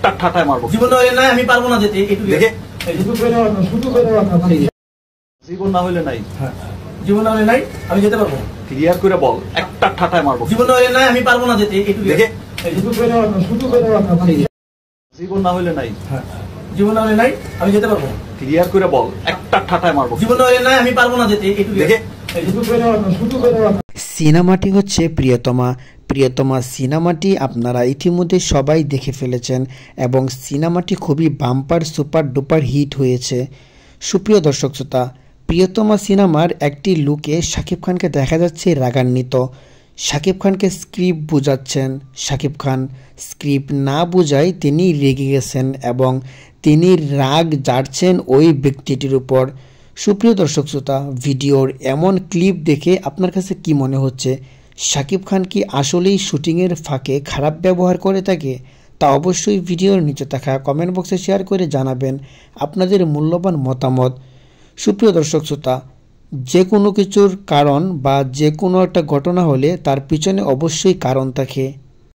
একটা ঠাটায় মারবো। জীবন নাই, আমি পারবো না যেতে। একটু দেখে শুধু জীবন না হইলে নাই, জীবন হলে নাই, আমি যেতে পারবো। ক্লিয়ার করে বল, একটা ঠাটায় মারবো। জীবন হলে নাই, আমি পারবো না যেতে। একটু দেখে শুধু জীবন না হইলে নাই, জীবন হলে নাই, আমি যেতে পারবো। ক্লিয়ার করে বল, একটা ঠাটায় মারবো। জীবন হলে নাই, আমি পারবো না যেতে। একটু দেখে সিনেমাটি হচ্ছে প্রিয়তমা। প্রিয়তমা সিনেমাটি আপনারা ইতিমধ্যে সবাই দেখে ফেলেছেন এবং সিনেমাটি খুবই বাম্পার সুপার ডুপার হিট হয়েছে। সুপ্রিয় দর্শক শ্রোতা, প্রিয়তমা সিনেমার একটি লুকে শাকিব খানকে দেখা যাচ্ছে রাগান্বিত। শাকিব খানকে স্ক্রিপ্ট বুঝাচ্ছেন, শাকিব খান স্ক্রিপ্ট না বুঝায় তিনি রেগে গেছেন এবং তিনি রাগ ঝাড়ছেন ওই ব্যক্তিটির উপর। সুপ্রিয় দর্শক শ্রোতা, ভিডিওর এমন ক্লিপ দেখে আপনার কাছে কি মনে হচ্ছে? শাকিব খান কি আসলেই শুটিংয়ের ফাঁকে খারাপ ব্যবহার করে থাকে? তা অবশ্যই ভিডিওর নিচে থাকা কমেন্ট বক্সে শেয়ার করে জানাবেন আপনাদের মূল্যবান মতামত। সুপ্রিয় দর্শক শ্রোতা, যে কোনো কিছুর কারণ বা যে কোনো একটা ঘটনা হলে তার পিছনে অবশ্যই কারণ থাকে।